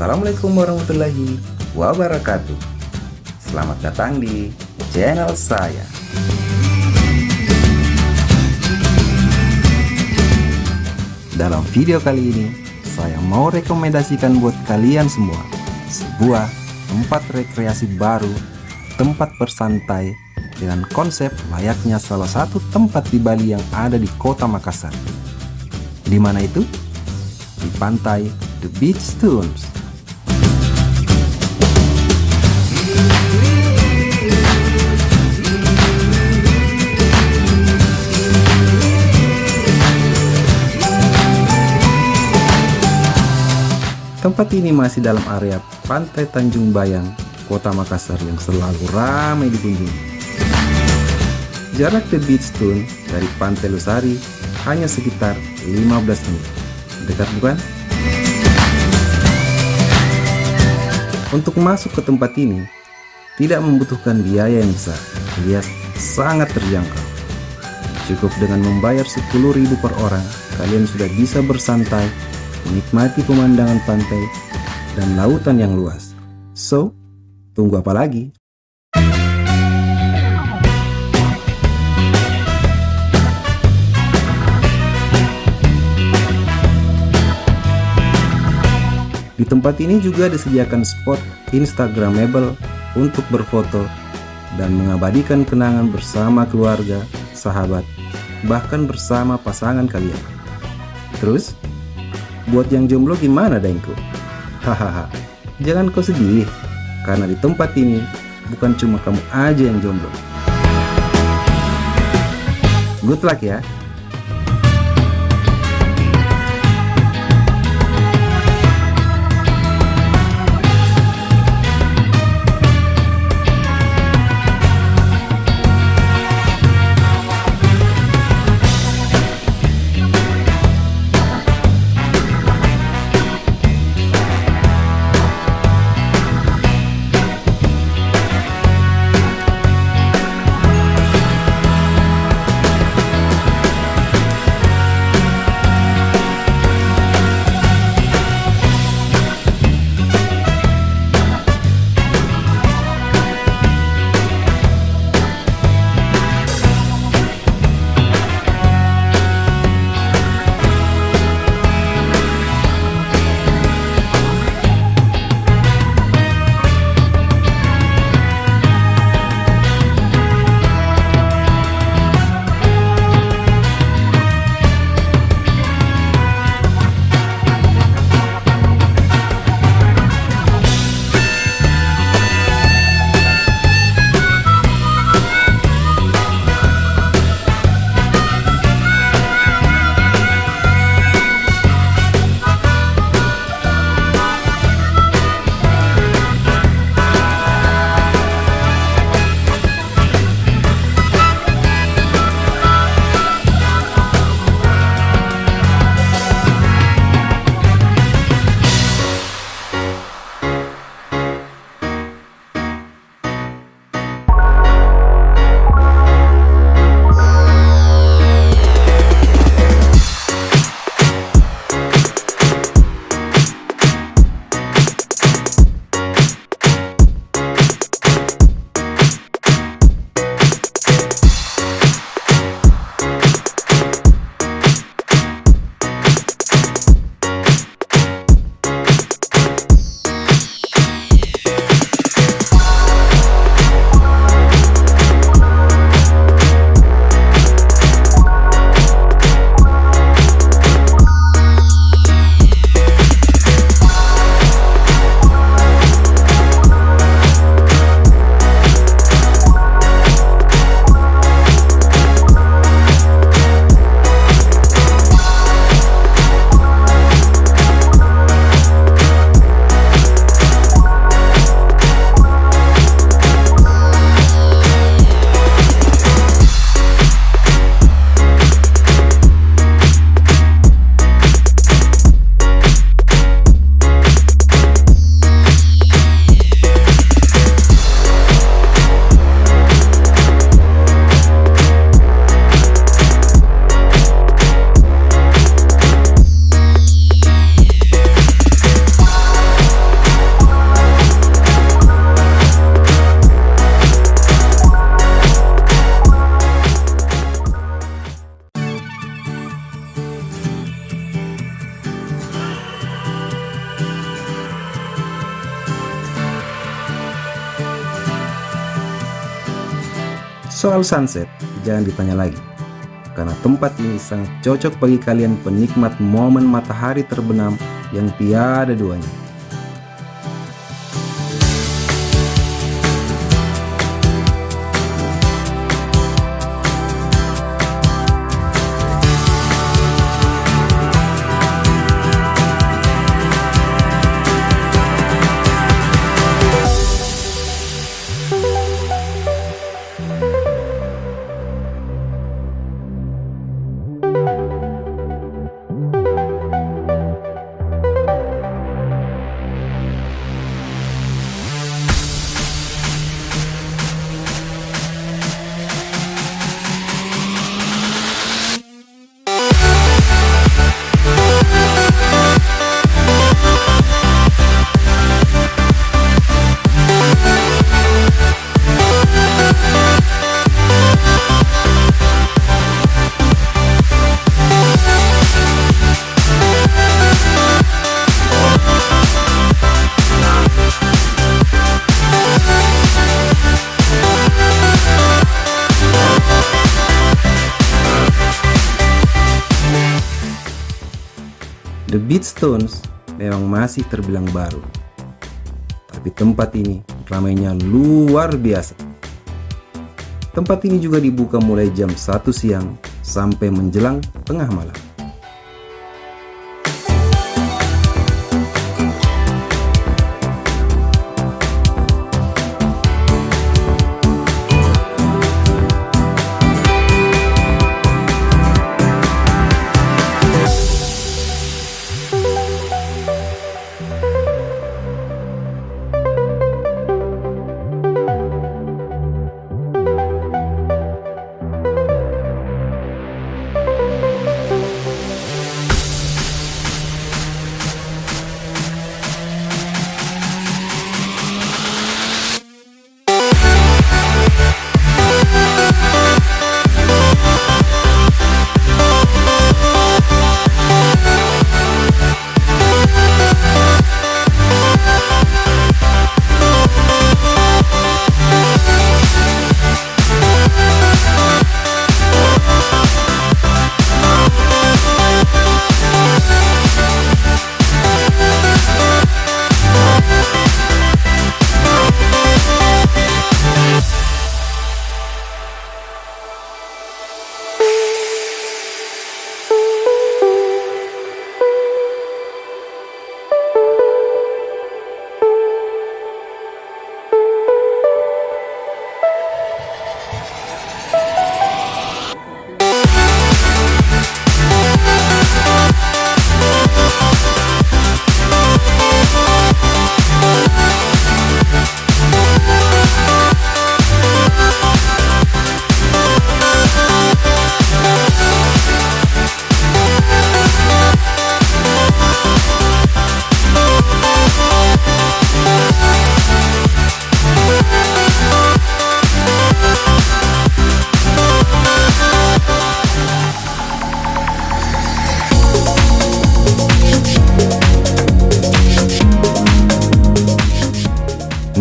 Assalamualaikum warahmatullahi wabarakatuh. Selamat datang di channel saya. Dalam video kali ini, saya mau rekomendasikan buat kalian semua sebuah tempat rekreasi baru, tempat bersantai dengan konsep layaknya salah satu tempat di Bali yang ada di Kota Makassar. Di mana itu? Di pantai The Beach Dunes. Tempat ini masih dalam area Pantai Tanjung Bayang, Kota Makassar yang selalu ramai dikunjungi. Jarak The Beach Dunes dari Pantai Losari hanya sekitar 15 menit. Dekat bukan? Untuk masuk ke tempat ini tidak membutuhkan biaya yang besar, alias sangat terjangkau. Cukup dengan membayar 10.000 per orang, kalian sudah bisa bersantai, menikmati pemandangan pantai dan lautan yang luas. So, tunggu apa lagi? Di tempat ini juga disediakan spot instagramable untuk berfoto dan mengabadikan kenangan bersama keluarga, sahabat, bahkan bersama pasangan kalian. Terus, buat yang jomblo gimana dengku? Hahaha, jangan kau sedih, karena di tempat ini bukan cuma kamu aja yang jomblo. Good luck ya! Soal sunset, jangan ditanya lagi, karena tempat ini sangat cocok bagi kalian penikmat momen matahari terbenam yang tiada duanya. The Beachstones memang masih terbilang baru, tapi tempat ini ramainya luar biasa. Tempat ini juga dibuka mulai jam 1 siang sampai menjelang tengah malam.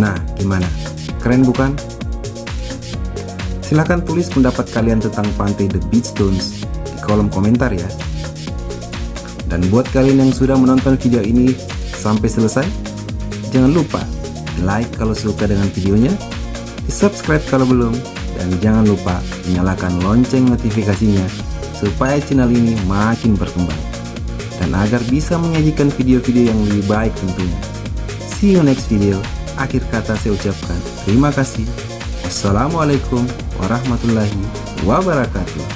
Nah, gimana? Keren bukan? Silahkan tulis pendapat kalian tentang pantai The Beachstones di kolom komentar ya. Dan buat kalian yang sudah menonton video ini sampai selesai, jangan lupa like kalau suka dengan videonya, di subscribe kalau belum, dan jangan lupa nyalakan lonceng notifikasinya supaya channel ini makin berkembang dan agar bisa menyajikan video-video yang lebih baik tentunya. See you next video. Akhir kata saya ucapkan terima kasih. Wassalamualaikum warahmatullahi wabarakatuh.